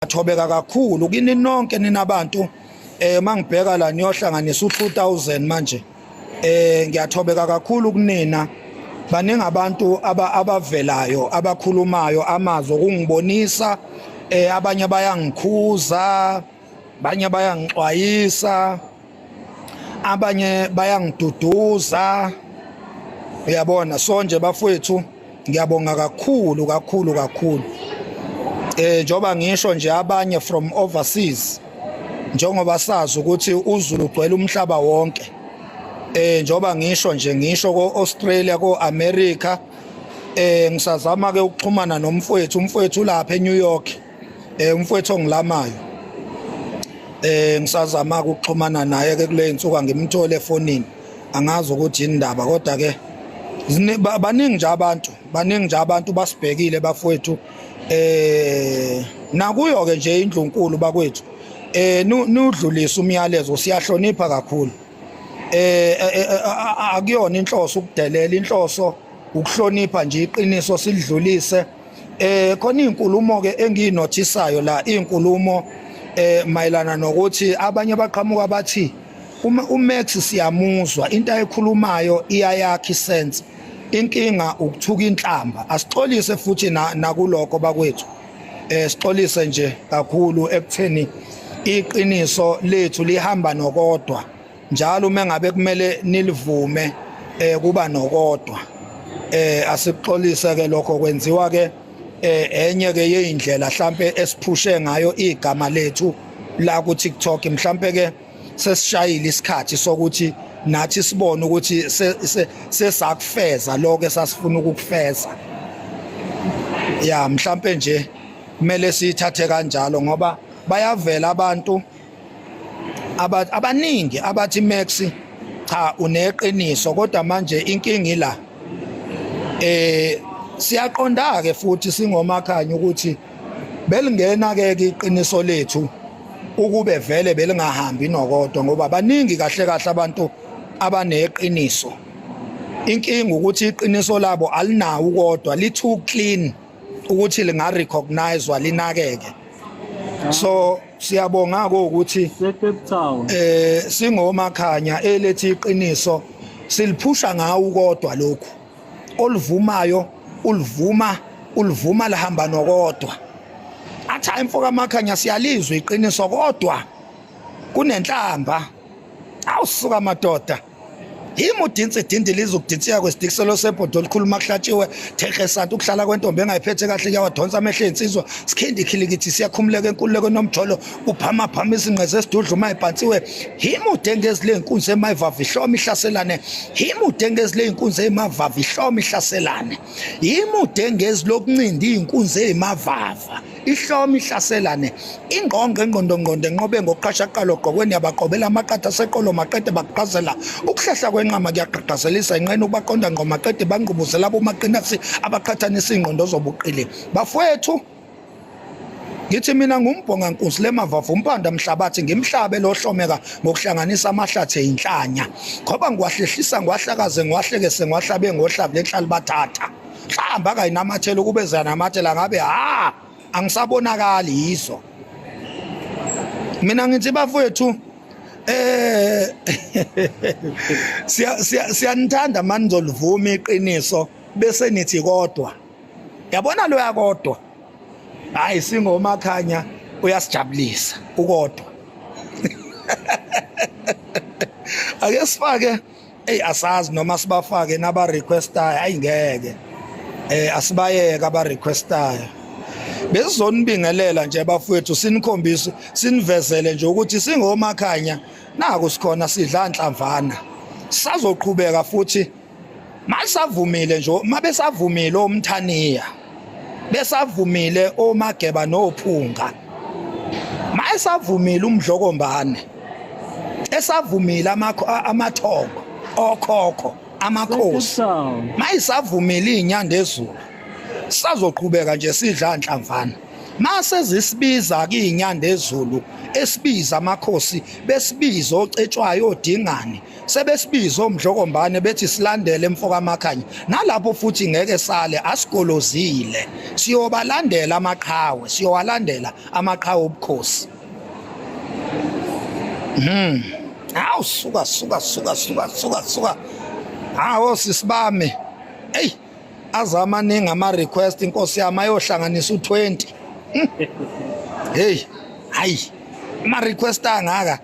Thobeka kakhulu kini nonke ninabantu mangibheka la niyohlanganisa u2000 manje ngiyathobeka kakhulu kunina baningi abantu abavelayo abakhulumayo amazwi okungibonisa abanye bayangikhuza abanye bayangixwayisa abanye bayangiduduza uyabona sonje bafowethu ngiyabonga kakhulu njoba ngisho nje abanye from overseas njengoba sazi ukuthi uZulu ugcwele umhlaba wonke njoba ngisho ko-Australia ko-America ngisazama ke ukuxhumana umfowethu lapha eNew York umfowethu ongilamayo ngisazama ukuxhumana naye ke kule insuku ngimthole efonini angazi ukuthi indaba kodwa ke baningi nje abantu basibhekile bafowethu nakuyo ke nje indlunkulu bakwethu nudlulisa umyalezo siyahlonipha kakhulu akuyona inhloso ukudelela inhloso ukuhlonipha nje iqiniso silidlulise khona izinkulumo ke engiyinothisayo la izinkulumo mayelana nokuthi abanye baqhamuka bathi uMax siyamuzwa into ayikhulumayo iyayakha isense inkinga ukuthuka inhlamba asixolise futhi nakuloko bakwethu sixolise nje kakhulu ekutheni iqiniso lethu lihamba nokodwa njalo mengabe kumele nilivume kuba nokodwa asixolise ke lokho kwenziwa ke enye ke yeindlela mhlambe esiphushe ngayo igama lethu la ku TikTok mhlambe ke sesishayile isikhathi sokuthi nathi sibone ukuthi sesakufeza lokho esasifuna ukukufeza ya mhlambe nje kumele sithathe kanjalo ngoba bayavela abantu abaningi abathi Max cha uneqiniso kodwa manje inkinga ila siyaqonda ke futhi singomakhanya ukuthi belingena ke iqiniso lethu ukube vele belingahambi nokodwa ngoba baningi kahle abantu abaneqiniso inkinga ukuthi iqiniso labo alinawo ukodwa lithu clean ukuthi linga recognizewa linakeke so siyabonga ukuthi singomakhanya elethi iqiniso siliphusha ngawo ukodwa lokhu olivumayo ulivuma lahamba nokodwa athi imfoka amakhanya siyalizwa iqiniso kodwa kunenhlamba awusuka madoda imudinsi lizokudintsika kwesidikiselo sebhodo olikhuluma kuhlatshiwe thekhesanti ukuhlala kwentombi engayiphethe kahle kuyawadonsa amehlo ensizwa sikhindi khilikithi siyakhumuleka enkululeko nomjolo uphama izinqeze esidudla uma ibhantsiwe imude ngezile inkunzi emayivavi ihloma ihlaselane imude ngezile inkunzi emayivavi ihloma ihlaselane imude ngezilokuncindi izinkunzi emavava ihloma ihlaselane ingqonqo engqondongqondo enqobe ngoqhasha qalo gqokweni yabaqobela amaqatha aseqolo maqede baqhazela ukuhlahla kwenqama kuyaqhaqhazelisa inqene ubaqonda ngqo maqede bangqubuzela abomaqinasi abaqhathanisa ingqondo zobuqili bafowethu ngithi mina ngumbhonga nkunzi lemavavu umphanda mhlabathi ngimhlabe lohlomeka ngokuhlanganisa amahlathi einhlanya ngoba ngiwahlehlisa ngiwahlakaze ngiwahlekese ngiwahlabe ngohlavu lenhlali bathatha hamba kayinamathela kube zanamathela ngabe angisabonakali yizo mina ngithi bafowethu siyanithanda manje nizolivuma iqiniso bese nithi kodwa yabona lo yakodwa hayi singomakhanya uyasijabulisa ukodwa ake sifake asazi noma sibafake naba requestayo ayingeke asibayeke aba requestayo bezizonibingelela nje bafowethu sinikhombise sinivezele nje ukuthi singomakhanya naku sikhona sidla inhlamvana sazoqhubeka futhi masavumile nje mabesavumile omthaniya besavumile omageba nophunga mayesavumile umdlokombane esavumile amathongo okhokho amakhosi mayisavumile inyanda ezulu sazoqhubeka nje sidla inhlamvana mase zisibiza ke inyanda ezulu esibiza amakhosi besibiza ocetshwayo odingane sebesibiza omdlokombane bethi silandele emfoka amakhanya nalapho futhi ngeke sale asikolozile siyobalandela amaqhawe siyowalandela amaqhawe obukhosi. Awu suka hawo sisibame hey azamaningi ama request inkosi yami ayohlanganisa u20 hey hayi ama request angaka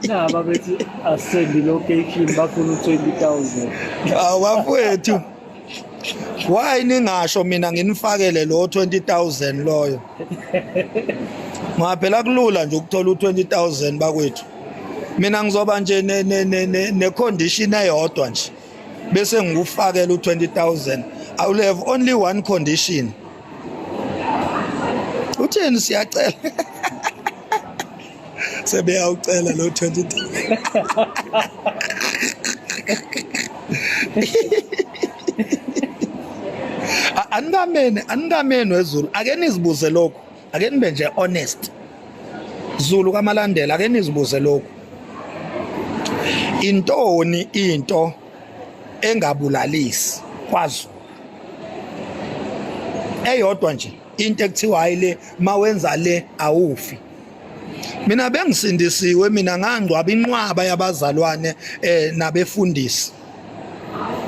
naba bethi asend location bafuna u20,000 awafowethu why ningasho mina nginifakele lo 20,000 loyo ngaphela kulula nje ukuthola u20,000 bakwethu mina ngizoba nje ne condition eyodwa nje bese ngikufakela u20,000 I will have only one condition. Utheni siyacela sebeyawucela lo 20,000 Angameni wezulu ake nizibuze lokho ake nibe nje honest Zulu kamalandela ake nizibuze lokho intoni into engabulalisi kwazi eyodwa nje into ekuthiwa ayile mawenza le awufi mina bengisindisiwe mina ngangcwaba inqwaba yabazalwane nabefundisi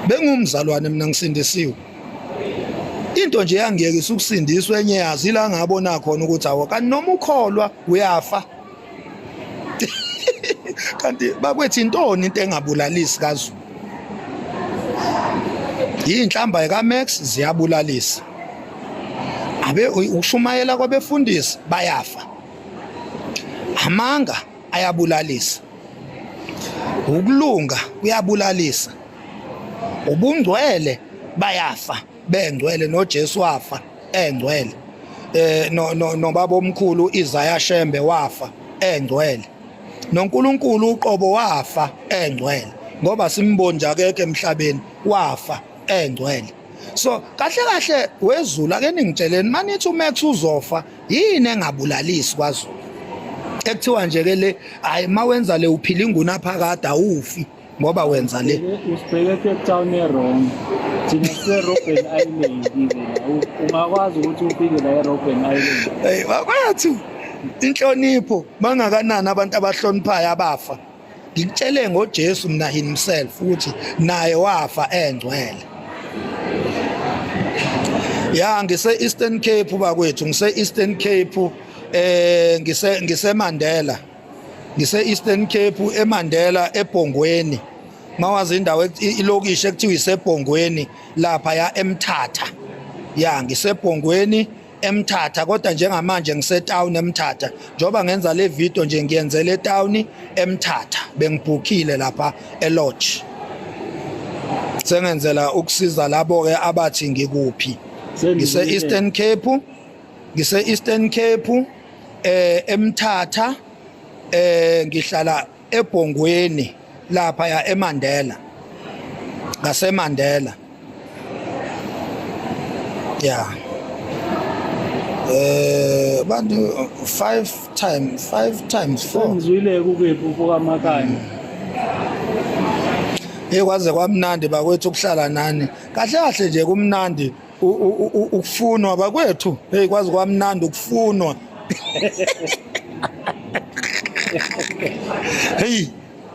bengumzalwane mina ngisindisiwe into nje yangiyekisa ukusindiswa enye yazi la ngabona khona ukuthi awu kanti noma ukholwa uyafa kanti bakwethu intoni into engabulalisi kaZulu inhlamba kaMax ziyabulalisa abe ushumayela kwabefundisi bayafa amanga ayabulalisa ukulunga kuyabulalisa ubungcwele bayafa bengcwele noJesu wafa engcwele no baba omkhulu Isaiah Shembe wafa engcwele noNkulunkulu uqobo wafa engcwele ngoba simbonja akekho emhlabeni wafa engcwele so kahle wezulu ake ningitsheleni manithi uMax uzofa yini engabulalisi kwaZulu ekuthiwa nje ke le hayi mawenza le uphila inguna phakade awufi ngoba wenza le usibheke Cape Town wrong thina se Robben Island ungakwazi ukuthi ufike la eRobben Island hey bakwethu inhlonipho bangakanani abantu abahloniphayo abafa ngikutshele ngoJesu mina himself ukuthi naye wafa engcwele ya ngise Eastern Cape bakwethu ngise Eastern Cape ngise Mandela ngise Eastern Cape eMandela eBhongweni mawazi indawo ilokishi ekuthiwa iseBhongweni lapha ya eMthatha ya ngiseBhongweni eMthatha kodwa njengamanje ngise-town eMthatha njoba ngenza le video nje ngiyenzele e-town eMthatha bengibhukile lapha elodge sengenzela ukusiza labo ke abathi ngikuphi ngise-Eastern Cape eMthatha ngihlala eBhongweni lapha ya eMandela ngaseMandela yeah bantu 5 times 4 ngizwile kukephi ufoka amakhanya ekwaze kwamnandi bakwethu ukuhlala nani kahle nje kumnandi ukufunwa bakwethu hey kwazi kwamnandi ukufunwa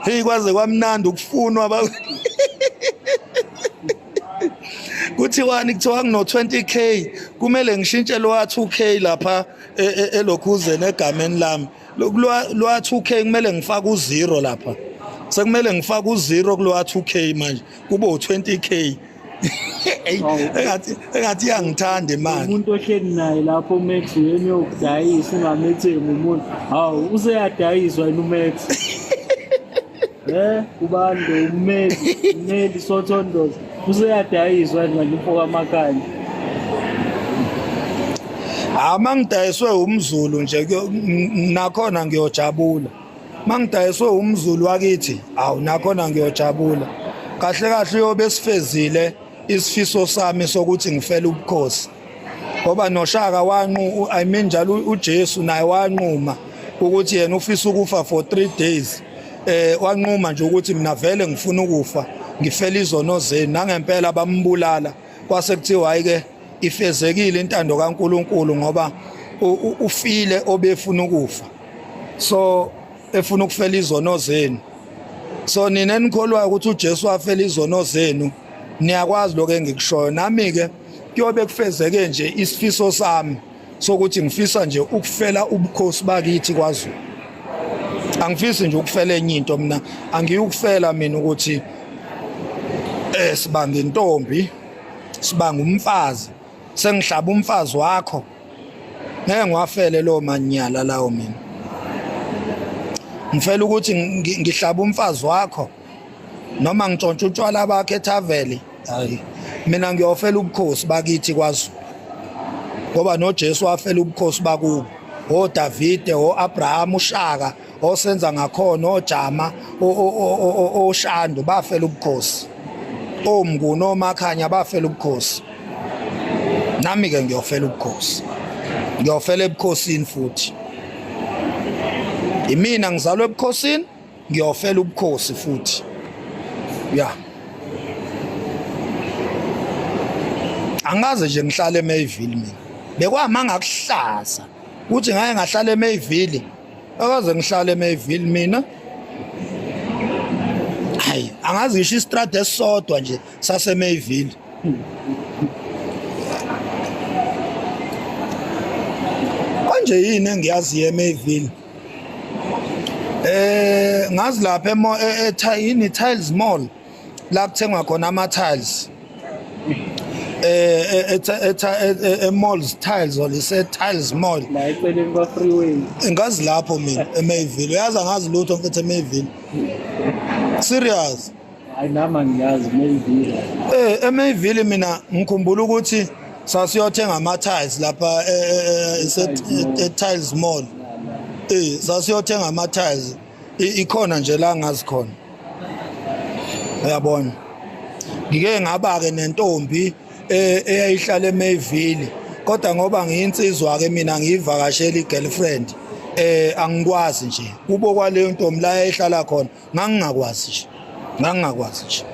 hey kwaze kwamnandi ukufunwa kuthiwani kuthiwa kuno 20k kumele ngishintshe lo 2k lapha elokhuze negameni lami lo 2k kumele ngifake u0 lapha sekumele ngifake u0 kulo 2k manje kube u20k engathi yangithanda imali umuntu ohleli naye lapho uMax yena yokudayisa ungamethembi umuntu hawu useyadayiswa yena uMax ubando umeli Sothondoza useyadayiswa ngalifoka amakhanya mangidayiswe umZulu nje nakhona ngiyojabula mangidayiswe umZulu wakithi awu nakhona ngiyojabula kahle uyobe sifezile isifiso sami sokuthi ngifele ubukhosi ngoba noShaka I mean njalo uJesu naye wanquma ukuthi yena ufisa ukufa for 3 days wanquma nje ukuthi mina vele ngifuna ukufa ngifela izono zenu nangempela bambulala kwase kuthiwa ayike ifezekile intando kaNkuluNkulu ngoba ufile obefuna ukufa so efuna ukufela izono zenu so nina enikholwa ukuthi uJesu wafela izono zenu niyakwazi lokho engikushoyo nami ke kuyobe kufezeke nje isifiso sami sokuthi ngifisa nje ukufela ubukhosi bakithi kwaZulu angifisi nje ukufela enye into mina angiyukufela mina ukuthi sibanga intombi sibanga umfazi sengihlaba umfazi wakho ngeke ngiwafele lo manyala lawo mina ngifela ukuthi ngihlaba umfazi wakho noma ngitshontsha utshwala bakhe eThaveli hayi mina ngiyofela ubukhosi bakithi kwaZulu ngoba noJesu wafela ubukhosi bakubo oDavide oAbraham uShaka osenza ngakhona oJama oShando bafela ubukhosi omnguni oMakhanya bafela ubukhosi nami ke ngiyofela ubukhosi ngiyofela ebukhosini futhi imina ngizalwe ebukhosini ngiyofela ubukhosi futhi ya angaze nje ngihlale eMayville mina bekwamanga kuhlaza ukuthi ngaye ngahlala eMayville akaze ngihlale eMayville mina hayi angazi ngisho istrade esodwa nje saseMayville manje yini engiyazi eMayville ngazi lapha eThayini Tiles Mall la kuthengwa khona ama tiles malls tiles or lise Tiles Mall la eceleni kwa freeway ngazi lapho mina eMayville uyazi angazi lutho mfethu eMayville serious ayinama ngiyazi maybe eMayville mina ngikhumbula ukuthi sasiyothenga ama tiles lapha Tiles Mall sasiyothenga ama tiles ikhona nje la ngazi khona uyabona ngike ngaba ke nentombi eyayihlala eMayville kodwa ngoba ngiyinsizwa ke mina ngiyivakashela igirlfriend angikwazi nje kubo kwaleyo ntombi la eyayihlala khona ngangingakwazi nje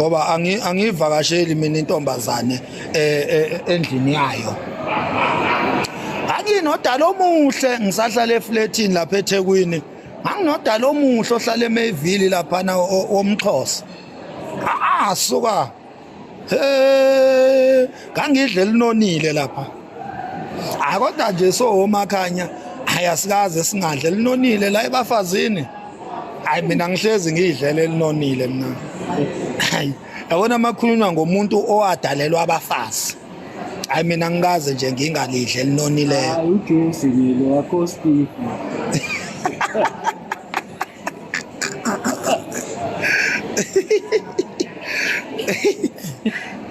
ngoba angivakasheli mina intombazane endlini yayo akinodala omuhle ngisahlala eflatini lapha eThekwini nganginodala omuhle ohlala eMayville lapha na omXhosa suka ngangidle linonile lapha kodwa nje somakhanya ayasikaze singadle linonile la ebafazini hayi mina ngihlezi ngidlele linonile mina hayi yabona amakhulunywa ngomuntu owadalelwa abafazi hayi mina ngikaze nje ngingalidle linonile uJuice ngilo wakho Steve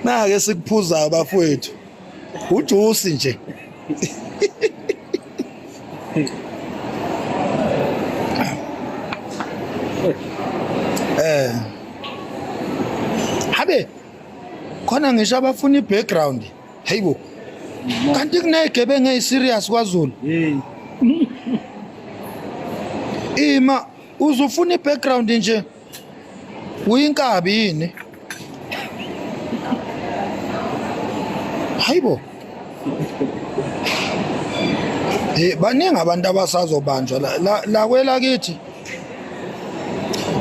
na-ke sikuphuzayo bafowethu uJuice nje habe khona ngisho abafuna ibackground hayibo kanti kunegebengu eziserious kwaZulu ima uzufuna ibackground nje uyinkabi yini hayibo baningi abantu abasazobanjwa la kwela kithi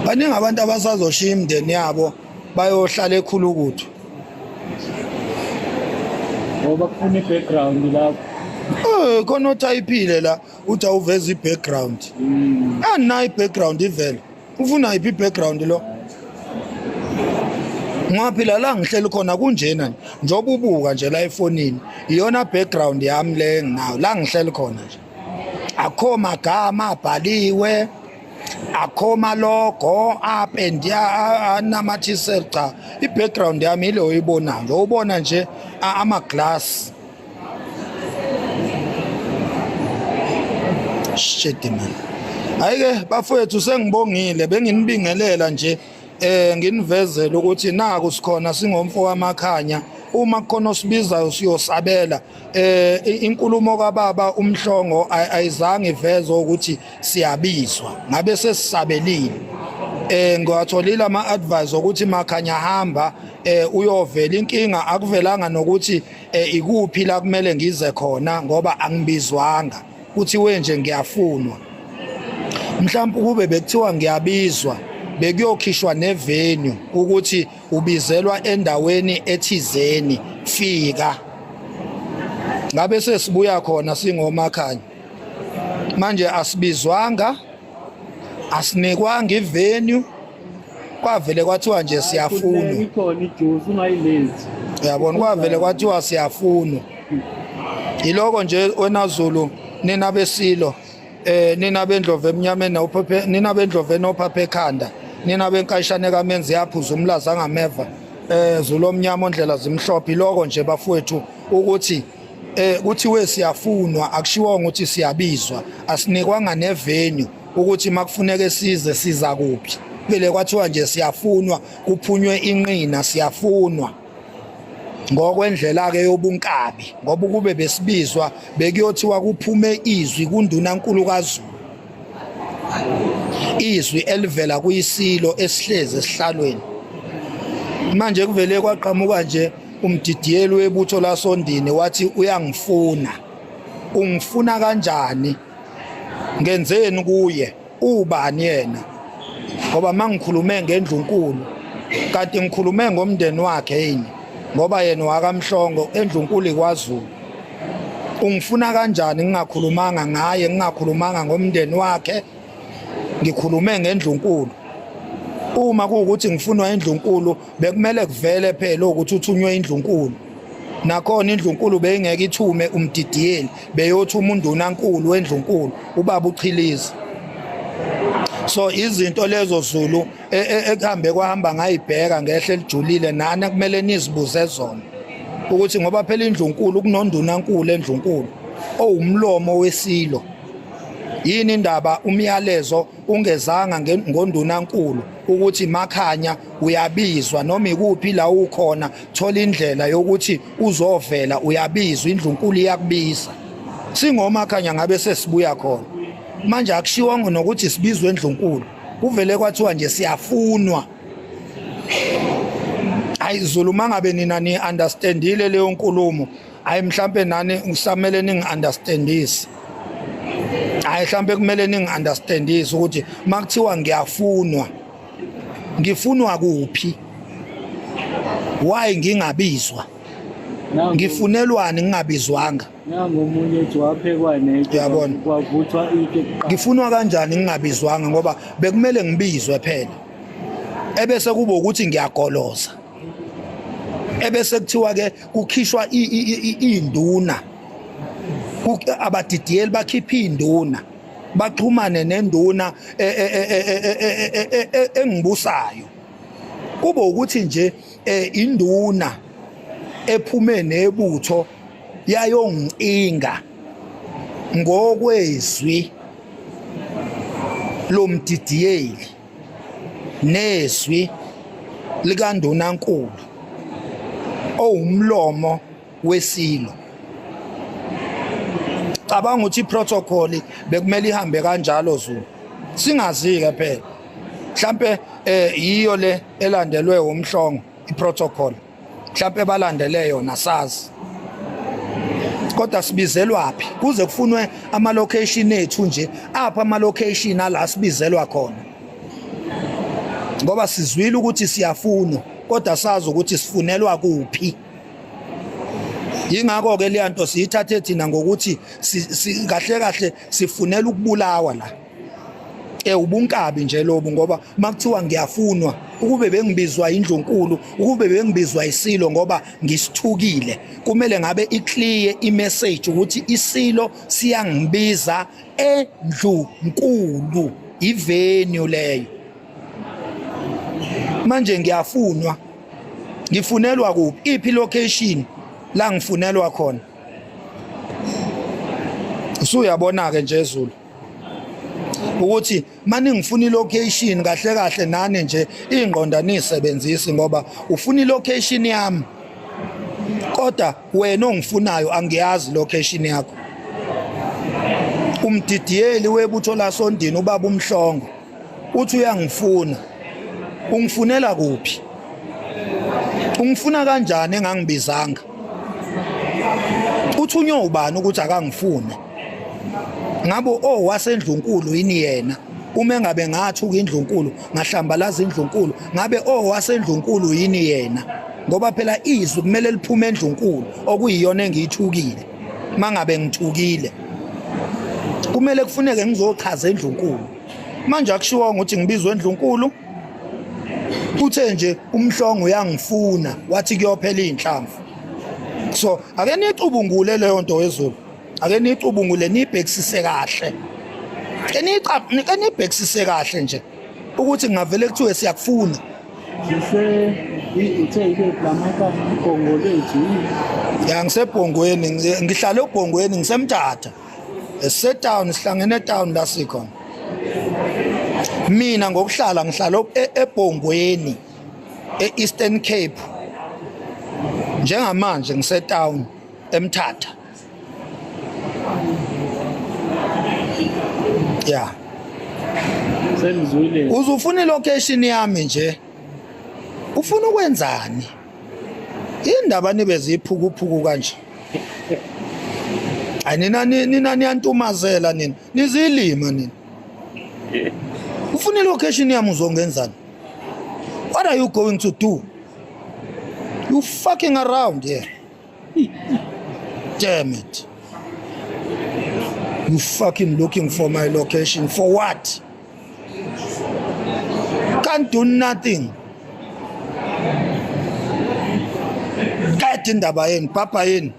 baningi abantu abasazoshiya imndeni yabo bayohlala ekhulukuthu ngoba kufuna ibackground lapho khona othayiphile la uthi awuveza ibackground anayi ibackground ivele ufuna iphi ibackground lo ngaphila la ngihleli khona kunjena njoba ubuka nje la efonini iyona background yami le nginayo la ngihleli khona nje akho magama abhaliwe akho logo apendiya anamathisel cha ibackground yami ile oyibonayo ubona nje ama glass shit man ayike bafowethu sengibongile benginibingelela nje nginivezela ukuthi naku sikhona singomfo wamakhanya uma khona osibizayo siyosabela inkulumo kaBaba uMhlongo ayizange iveze ukuthi siyabizwa ngabe sesisabelile ngiwatholile ama-advice ukuthi Makhanya hamba uyovela inkinga akuvelanga nokuthi ikuphi la kumele ngize khona ngoba angibizwanga kuthiwe nje ngiyafunwa mhlawumbe kube bekuthiwa ngiyabizwa bekuyokhishwa nevenue ukuthi ubizelwa endaweni ethizeni fika ngabe sesibuya khona singoMakhanya manje asibizwanga asinikwanga ivenue kwavele kwathiwa nje siyafunwa ikhona ijuice ungayilenzi uyabona kwavele kwathiwa siyafunwa iloko nje wena Zulu nina besilo nina bendlove emnyameni nophephe nina bendlove nophaphe ekhanda nina benkayishane kaMenzi yaphuza umlaza angameva Zulu omnyama ondlela zimhlophe iloko nje bafowethu ukuthi kuthiwe siyafunwa akushiwo ukuthi siyabizwa asinikwanga nevenue ukuthi makufuneke size siza kuphi vele kwathiwa nje siyafunwa kuphunywe inqina siyafunwa ngokwendlela ke yobunkabi ngoba kube besibizwa bekuyothiwa kuphume izwi kundunankulu kaZulu izwi elivela kuyisilo esihleze esihlalweni manje kuvele kwaqhamuka nje umdidiyeli webutho laSondini wathi uyangifuna ungifuna kanjani ngenzeni kuye ubani yena ngoba mangikhulume ngendlunkulu kanti ngikhulume ngomndeni wakhe yini ngoba yena wakaMhlongo endlunkulu ikwaZulu ungifuna kanjani ngingakhulumanga ngaye ngingakhulumanga ngomndeni wakhe ngikhulume ngendlunkulu uma kuukuthi ngifunwa endlunkulu bekumele kuvele phela ukuthi uthunywe indlunkulu nakhona indlunkulu beyingeke ithume umdidiyeli beyothuma undunankulu wendlunkulu ubaba uChilizi so izinto lezo Zulu ekuhambe kwahamba ngayibheka ngehle lijulile nani kumele nizibuze zona ukuthi ngoba phela indlunkulu kunondunankulu endlunkulu owumlomo wesilo yini indaba umyalezo ungezanga ngondunankulu ukuthi Makhanya uyabizwa noma ikuphi la ukhona thola indlela yokuthi uzovela uyabizwa indlunkulu iyakubiza singoMakhanya ngabe sesibuya khona manje akushiwongo nokuthi sibizwe endlunkulu kuvele kwathiwa nje siyafunwa ayi Zulu mangabe nina ni understandile leyo nkulumo ayi mhlambe nani ngisamele ningi understandise ayi mhlambe kumele ningi understandise ukuthi makuthiwa ngiyafunwa ngifunwa kuphi why ngingabizwa ngifunelwani ngingabizwanga nangomunye ethi waphekwa nethe uyabona kwavuthwa ike ngifunwa kanjani ngingabizwanga ngoba bekumele ngibizwe phela ebese kuba ukuthi ngiyagoloza ebese kuthiwa ke kukhishwa induna abadidiyeli bakhipha induna baxhumane nenduna engibusayo kube ukuthi nje induna ephume nebutho yayonginga ngokwezwi lomdidiyeli nezwi likaNdunankulu owumlomo wesilo cabanga ukuthi iprotocol bekumele ihambe kanjalo Zulu singazi ke phela mhlambe yiyo le elandelwe uMhlongo iprotocol mhlambe balandele yona sazi kodwa sibizelwapi kuze kufunwe ama location ethu nje apha ama location ala sibizelwa khona ngoba sizwile ukuthi siyafunwa kodwa sazi ukuthi sifunelwa kuphi yingakho ke le nto siyithathe thina ngokuthi kahle kahle sifunela ukubulawa la ubunkabi nje lobu ngoba makuthiwa ngiyafunwa ukube bengibizwa indlunkulu ukube bengibizwa isilo ngoba ngisithukile kumele ngabe iclear imessage ukuthi isilo siyangibiza endlunkulu ivenue leyo manje ngiyafunwa ngifunelwa kuphi iphi location la ngifunelwa khona usuyabona ke nje Zulu ukuthi manje ngifuna ilocation kahle kahle nani nje ingqonda nisebenzisi ngoba ufuna ilocation yami kodwa wena ongifunayo angiyazi location yakho. Umdidiyeli webutho laSondini ubaba uMhlongo uthi uyangifuna. Ungifunela kuphi? Ungifuna kanjani engangibizanga? Uthunywe ubani ukuthi akangifune? Ngabo wasendlunkulu yini yena? Uma ngabe ngathi ukindlunkulu ngahlambalaza indlunkulu, ngabe wasendlunkulu yini yena? Ngoba phela izwi kumele liphume endlunkulu okuyiyona engiyithukile. Mangabe ngithukile kumele kufuneke ngizochaza endlunkulu. Manje akushiwo ukuthi ngibizwe endlunkulu. Uthe nje uMhlongo uyangifuna wathi kuyophela inhlamvu. So ake nicubungule leyo nto wezulu. Ake nicubungule nibhekisise kahle. Ke nibhekisise kahle nje ukuthi ngavele kuthiwe siyakufuna. Uthe ile blamaka iBhongo lethu. Ya ngisebhongweni, ngihlala eBhongweni ngisemthatha. Esetown sihlangene town la sikhona. Mina ngokuhlala ngihlala eBhongweni eEastern Cape. Njengamanje ngisetown eMthatha. Yeah. Sengizwile. Uzufuna ilocation yami nje. Ufuna ukwenzani? Indaba nibe ziphukuphuku kanje. Nina niyantumazela nina. Nizilima nina. Ufuna ilocation yami uzongenzani? What are you going to do? You fucking around here. Damn it. You fucking looking for my location for what? Can't do nothing. Qeda indaba yeni, papa yeni.